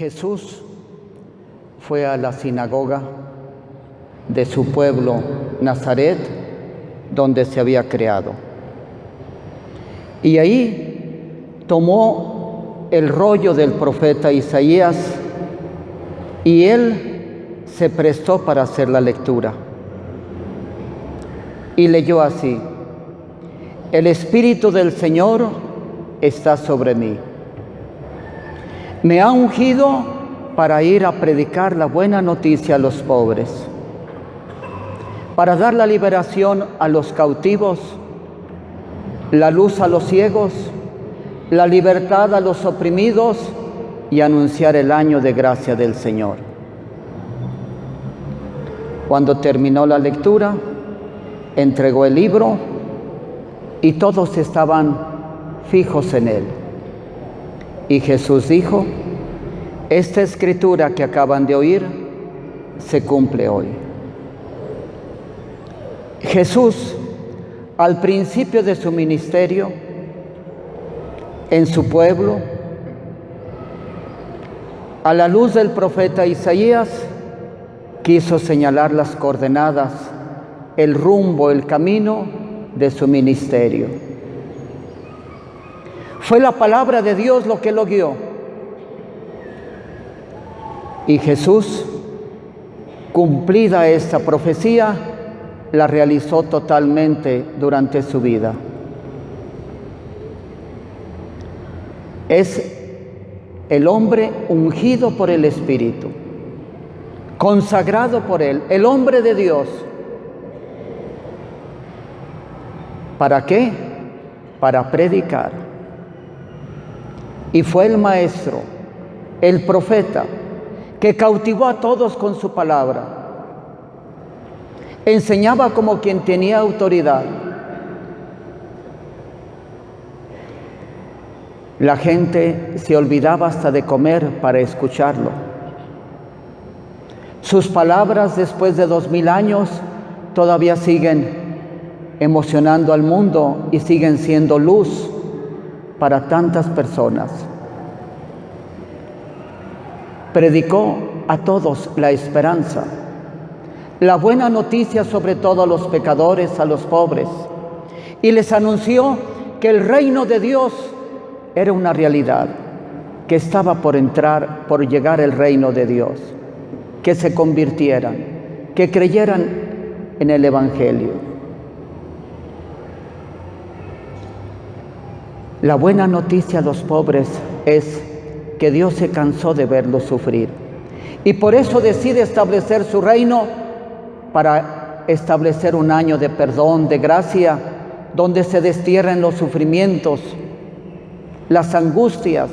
Jesús fue a la sinagoga de su pueblo Nazaret, donde se había criado. Y ahí tomó el rollo del profeta Isaías y él se prestó para hacer la lectura. Y leyó así: El Espíritu del Señor está sobre mí. Me ha ungido para ir a predicar la buena noticia a los pobres, para dar la liberación a los cautivos, la luz a los ciegos, la libertad a los oprimidos y anunciar el año de gracia del Señor. Cuando terminó la lectura, entregó el libro y todos estaban fijos en él. Y Jesús dijo: esta escritura que acaban de oír se cumple hoy. Jesús, al principio de su ministerio, en su pueblo, a la luz del profeta Isaías, quiso señalar las coordenadas, el rumbo, el camino de su ministerio. Fue la palabra de Dios lo que lo guió. Y Jesús, cumplida esta profecía, la realizó totalmente durante su vida. Es el hombre ungido por el Espíritu, consagrado por Él, el hombre de Dios. ¿Para qué? Para predicar. Y fue el maestro, el profeta, que cautivó a todos con su palabra. Enseñaba como quien tenía autoridad. La gente se olvidaba hasta de comer para escucharlo. Sus palabras, después de 2000 años, todavía siguen emocionando al mundo y siguen siendo luz para tantas personas. Predicó a todos la esperanza, la buena noticia, sobre todo a los pecadores, a los pobres, y les anunció que el reino de Dios era una realidad, que estaba por llegar el reino de Dios, que se convirtieran, que creyeran en el Evangelio. La buena noticia a los pobres es que Dios se cansó de verlos sufrir y por eso decide establecer su reino, para establecer un año de perdón, de gracia, donde se destierren los sufrimientos, las angustias,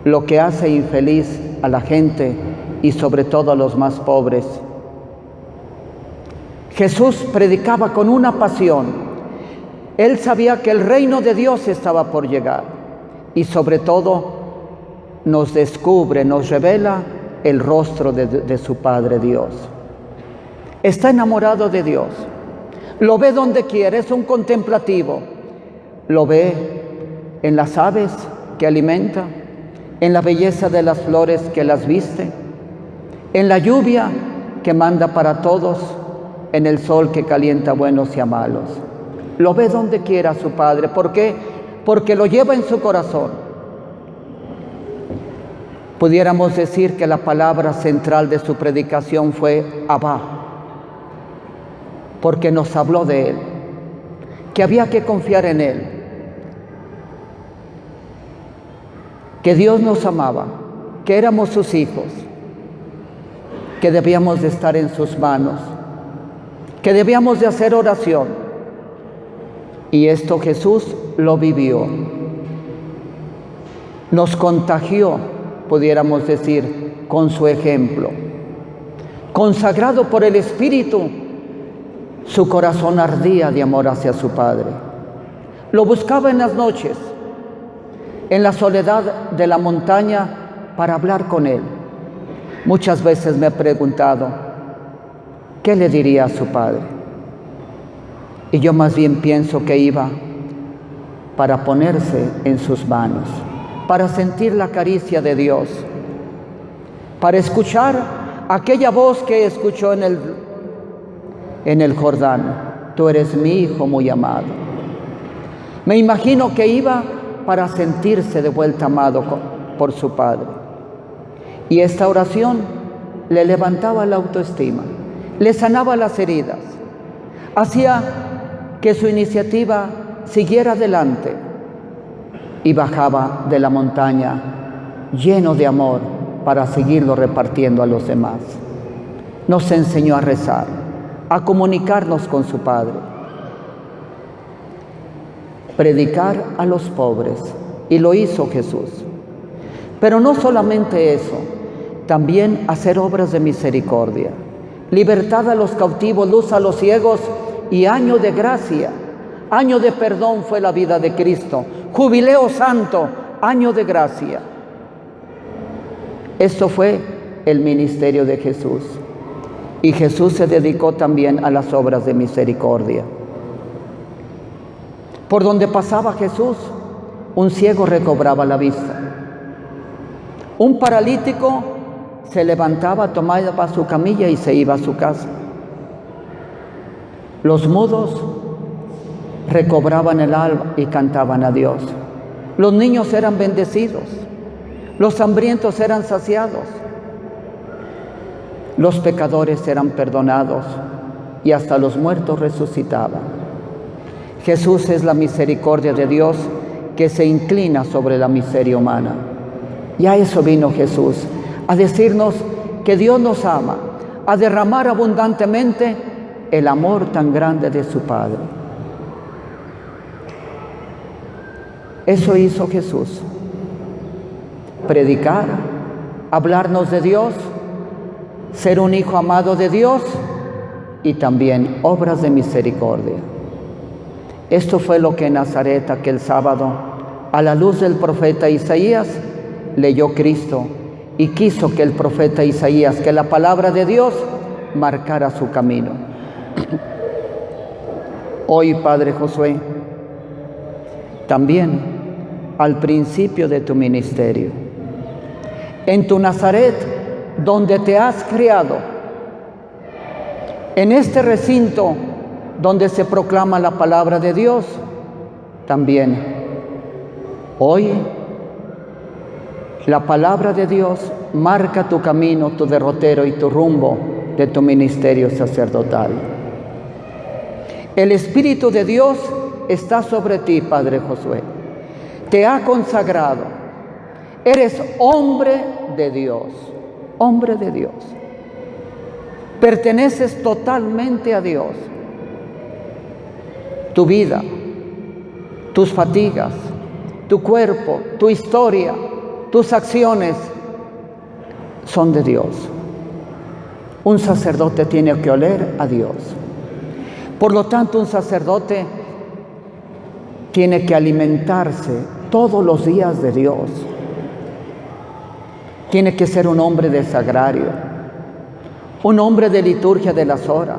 lo que hace infeliz a la gente y sobre todo a los más pobres. Jesús predicaba con una pasión. Él sabía que el reino de Dios estaba por llegar y sobre todo nos descubre, nos revela el rostro de su Padre Dios. Está enamorado de Dios, lo ve donde quiere, es un contemplativo, lo ve en las aves que alimenta, en la belleza de las flores que las viste, en la lluvia que manda para todos, en el sol que calienta a buenos y a malos. Lo ve donde quiera su Padre. ¿Por qué? Porque lo lleva en su corazón. Pudiéramos decir que la palabra central de su predicación fue Abba, porque nos habló de Él, que había que confiar en Él, que Dios nos amaba, que éramos sus hijos, que debíamos de estar en sus manos, que debíamos de hacer oración. Y esto Jesús lo vivió. Nos contagió, pudiéramos decir, con su ejemplo. Consagrado por el Espíritu, su corazón ardía de amor hacia su Padre. Lo buscaba en las noches, en la soledad de la montaña, para hablar con Él. Muchas veces me he preguntado, ¿qué le diría a su Padre? Y yo más bien pienso que iba para ponerse en sus manos, para sentir la caricia de Dios, para escuchar aquella voz que escuchó en el Jordán: tú eres mi Hijo muy amado. Me imagino que iba para sentirse de vuelta amado por su Padre. Y esta oración le levantaba la autoestima, le sanaba las heridas, hacía que su iniciativa siguiera adelante y bajaba de la montaña lleno de amor para seguirlo repartiendo a los demás. Nos enseñó a rezar, a comunicarnos con su Padre, predicar a los pobres, y lo hizo Jesús. Pero no solamente eso, también hacer obras de misericordia, libertad a los cautivos, luz a los ciegos y año de gracia, año de perdón fue la vida de Cristo, jubileo santo, año de gracia. Esto fue el ministerio de Jesús. Y Jesús se dedicó también a las obras de misericordia. Por donde pasaba Jesús, un ciego recobraba la vista. Un paralítico se levantaba, tomaba su camilla y se iba a su casa. Los mudos recobraban el alma y cantaban a Dios. Los niños eran bendecidos. Los hambrientos eran saciados. Los pecadores eran perdonados y hasta los muertos resucitaban. Jesús es la misericordia de Dios que se inclina sobre la miseria humana. Y a eso vino Jesús, a decirnos que Dios nos ama, a derramar abundantemente el amor tan grande de su Padre. Eso hizo Jesús. Predicar, hablarnos de Dios, ser un hijo amado de Dios y también obras de misericordia. Esto fue lo que en Nazaret aquel sábado, a la luz del profeta Isaías, leyó Cristo y quiso que el profeta Isaías, que la palabra de Dios, marcara su camino. Hoy, Padre Josué, también al principio de tu ministerio, en tu Nazaret, donde te has criado, en este recinto donde se proclama la palabra de Dios, también hoy la palabra de Dios marca tu camino, tu derrotero y tu rumbo de tu ministerio sacerdotal. El Espíritu de Dios está sobre ti, Padre Josué. Te ha consagrado. Eres hombre de Dios. Hombre de Dios. Perteneces totalmente a Dios. Tu vida, tus fatigas, tu cuerpo, tu historia, tus acciones son de Dios. Un sacerdote tiene que oler a Dios. Por lo tanto, un sacerdote tiene que alimentarse todos los días de Dios. Tiene que ser un hombre de sagrario, un hombre de liturgia de las horas,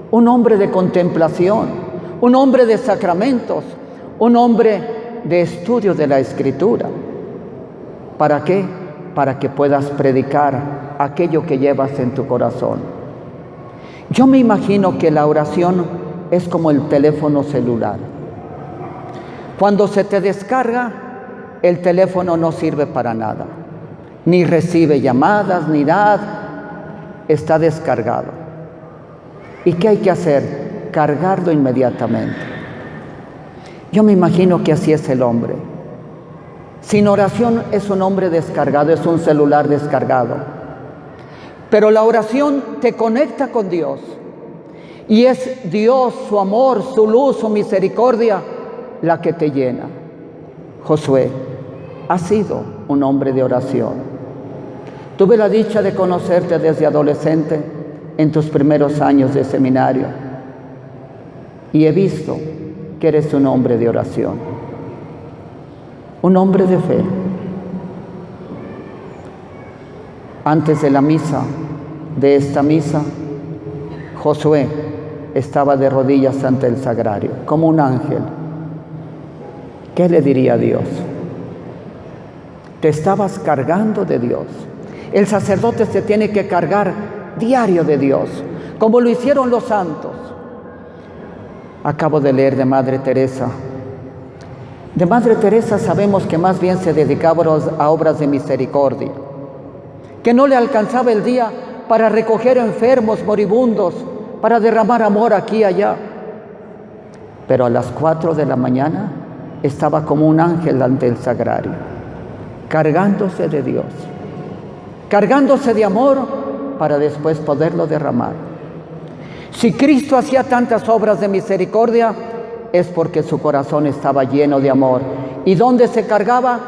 un hombre de contemplación, un hombre de sacramentos, un hombre de estudio de la Escritura. ¿Para qué? Para que puedas predicar aquello que llevas en tu corazón. Yo me imagino que la oración es como el teléfono celular. Cuando se te descarga, el teléfono no sirve para nada. Ni recibe llamadas, ni nada. Está descargado. ¿Y qué hay que hacer? Cargarlo inmediatamente. Yo me imagino que así es el hombre. Sin oración es un hombre descargado, es un celular descargado. Pero la oración te conecta con Dios. Y es Dios, su amor, su luz, su misericordia, la que te llena. Josué ha sido un hombre de oración. Tuve la dicha de conocerte desde adolescente en tus primeros años de seminario. Y he visto que eres un hombre de oración. Un hombre de fe. Antes de la misa, de esta misa, Josué estaba de rodillas ante el sagrario, como un ángel. ¿Qué le diría a Dios? Te estabas cargando de Dios. El sacerdote se tiene que cargar diario de Dios, como lo hicieron los santos. Acabo de leer de Madre Teresa. De Madre Teresa sabemos que más bien se dedicaba a obras de misericordia, que no le alcanzaba el día para recoger enfermos, moribundos, para derramar amor aquí y allá. Pero a las 4 de la mañana estaba como un ángel ante el sagrario, cargándose de Dios, cargándose de amor para después poderlo derramar. Si Cristo hacía tantas obras de misericordia, es porque su corazón estaba lleno de amor. ¿Y dónde se cargaba?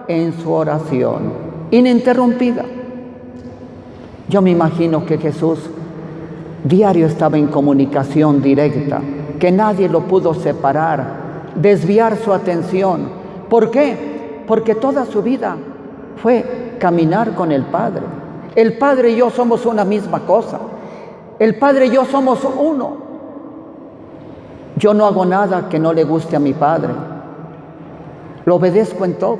En su oración, ininterrumpida. Yo me imagino que Jesús diario estaba en comunicación directa, que nadie lo pudo separar, desviar su atención. ¿Por qué? Porque toda su vida fue caminar con el Padre. El Padre y yo somos una misma cosa. El Padre y yo somos uno. Yo no hago nada que no le guste a mi Padre. Lo obedezco en todo.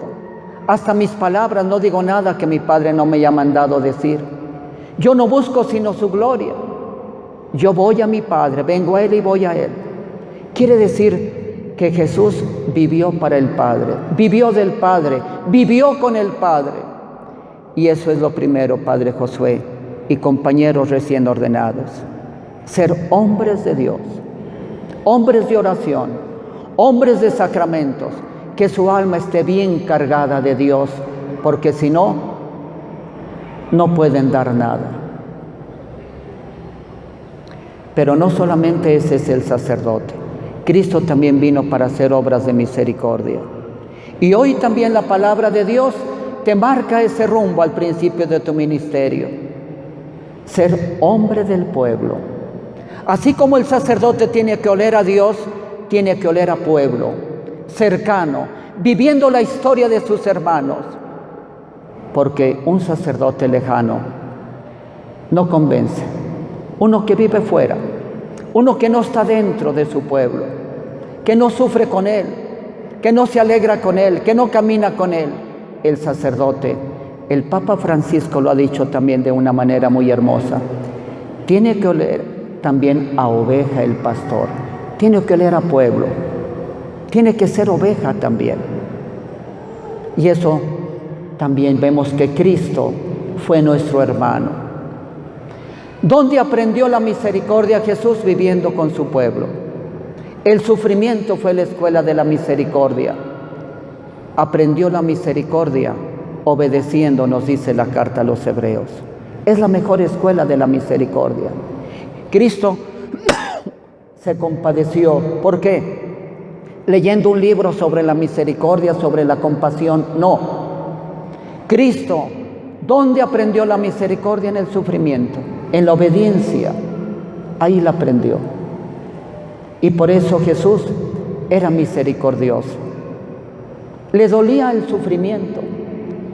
Hasta mis palabras no digo nada que mi Padre no me haya mandado decir. Yo no busco sino su gloria. Yo voy a mi Padre, vengo a Él y voy a Él. Quiere decir que Jesús vivió para el Padre, vivió del Padre, vivió con el Padre. Y eso es lo primero, Padre Josué y compañeros recién ordenados. Ser hombres de Dios, hombres de oración, hombres de sacramentos, que su alma esté bien cargada de Dios, porque si no, no pueden dar nada. Pero no solamente ese es el sacerdote. Cristo también vino para hacer obras de misericordia. Y hoy también la palabra de Dios te marca ese rumbo al principio de tu ministerio. Ser hombre del pueblo. Así como el sacerdote tiene que oler a Dios, tiene que oler a pueblo, cercano, viviendo la historia de sus hermanos. Porque un sacerdote lejano no convence. Uno que vive fuera, uno que no está dentro de su pueblo, que no sufre con él, que no se alegra con él, que no camina con él. El sacerdote, el Papa Francisco lo ha dicho también de una manera muy hermosa, tiene que oler también a oveja el pastor, tiene que oler a pueblo, tiene que ser oveja también. Y eso también vemos que Cristo fue nuestro hermano. ¿Dónde aprendió la misericordia Jesús? Viviendo con su pueblo. El sufrimiento fue la escuela de la misericordia. Aprendió la misericordia obedeciendo, nos dice la carta a los Hebreos. Es la mejor escuela de la misericordia. Cristo se compadeció. ¿Por qué? Leyendo un libro sobre la misericordia, sobre la compasión. No. Cristo, ¿dónde aprendió la misericordia? En el sufrimiento, en la obediencia. Ahí la aprendió. Y por eso Jesús era misericordioso. Le dolía el sufrimiento,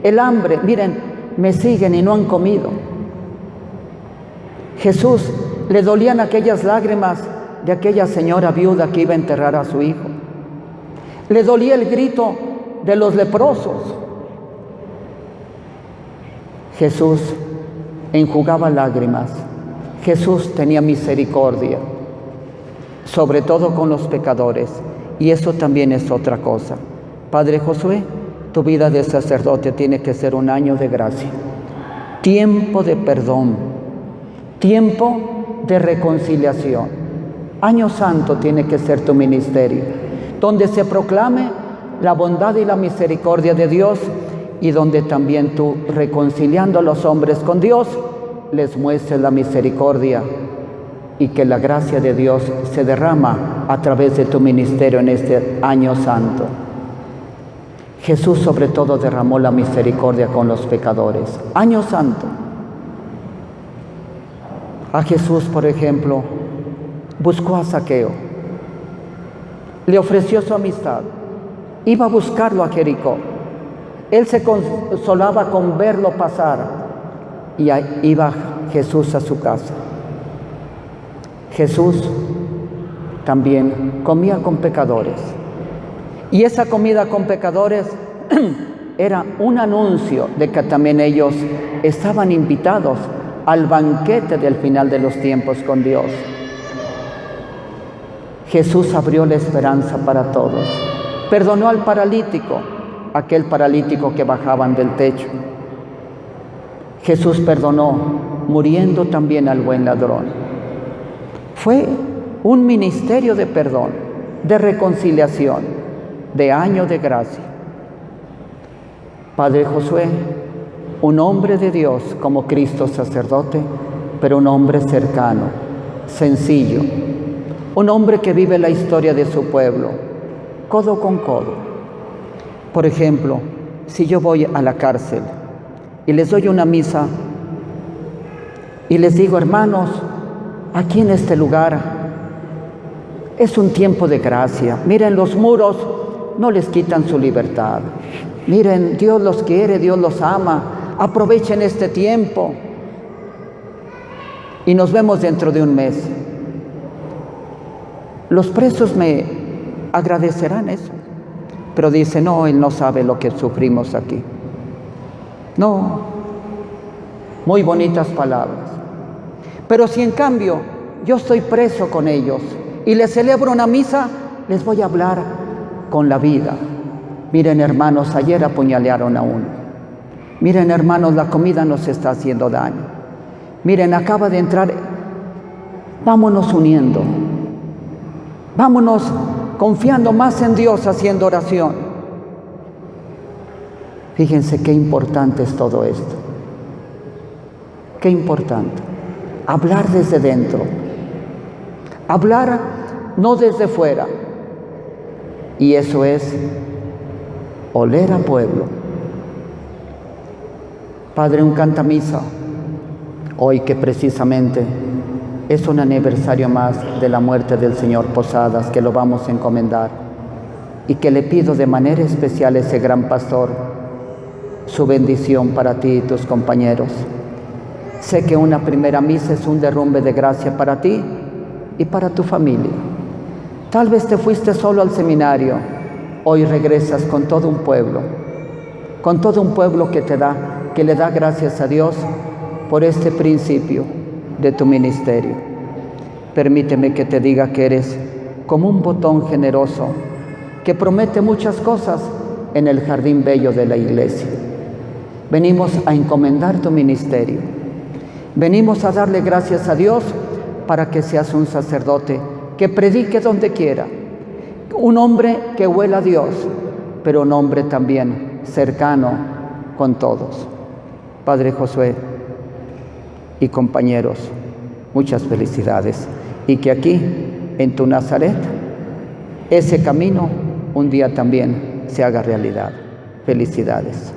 el hambre. Miren, me siguen y no han comido. Jesús le dolían aquellas lágrimas de aquella señora viuda que iba a enterrar a su hijo. Le dolía el grito de los leprosos. Jesús enjugaba lágrimas. Jesús tenía misericordia, sobre todo con los pecadores. Y eso también es otra cosa. Padre Josué, tu vida de sacerdote tiene que ser un año de gracia, tiempo de perdón, tiempo de reconciliación. Año santo tiene que ser tu ministerio, donde se proclame la bondad y la misericordia de Dios, y donde también tú, reconciliando a los hombres con Dios, les muestres la misericordia, y que la gracia de Dios se derrama a través de tu ministerio en este año santo. Jesús sobre todo derramó la misericordia con los pecadores. Año santo. A Jesús, por ejemplo, buscó a Zaqueo, le ofreció su amistad, iba a buscarlo a Jericó. Él se consolaba con verlo pasar y iba Jesús a su casa. Jesús también comía con pecadores. Y esa comida con pecadores era un anuncio de que también ellos estaban invitados al banquete del final de los tiempos con Dios. Jesús abrió la esperanza para todos. Perdonó al paralítico, aquel paralítico que bajaban del techo. Jesús perdonó, muriendo también al buen ladrón. Fue un ministerio de perdón, de reconciliación, de año de gracia. Padre Josué, un hombre de Dios como Cristo sacerdote, pero un hombre cercano, sencillo, un hombre que vive la historia de su pueblo, codo con codo. Por ejemplo, si yo voy a la cárcel y les doy una misa y les digo, hermanos, aquí en este lugar es un tiempo de gracia. Miren, los muros no les quitan su libertad. Miren, Dios los quiere, Dios los ama. Aprovechen este tiempo. Y nos vemos dentro de un mes. Los presos me agradecerán eso. Pero dice, no, él no sabe lo que sufrimos aquí. No. Muy bonitas palabras. Pero si en cambio yo estoy preso con ellos y les celebro una misa, les voy a hablar con la vida. Miren, hermanos, ayer apuñalearon a uno. Miren, hermanos, la comida nos está haciendo daño. Miren, acaba de entrar. Vámonos uniendo. Vámonos confiando más en Dios, haciendo oración. Fíjense qué importante es todo esto. Qué importante. Hablar desde dentro. Hablar no desde fuera. Y eso es oler a pueblo. Padre, un cantamisa, hoy que precisamente es un aniversario más de la muerte del señor Posadas, que lo vamos a encomendar, y que le pido de manera especial a ese gran pastor, su bendición para ti y tus compañeros. Sé que una primera misa es un derrumbe de gracia para ti y para tu familia. Tal vez te fuiste solo al seminario, hoy regresas con todo un pueblo que le da gracias a Dios por este principio de tu ministerio. Permíteme que te diga que eres como un botón generoso que promete muchas cosas en el jardín bello de la iglesia. Venimos a encomendar tu ministerio. Venimos a darle gracias a Dios para que seas un sacerdote que predique donde quiera. Un hombre que huela a Dios, pero un hombre también cercano con todos. Padre Josué y compañeros, muchas felicidades. Y que aquí, en tu Nazaret, ese camino un día también se haga realidad. Felicidades.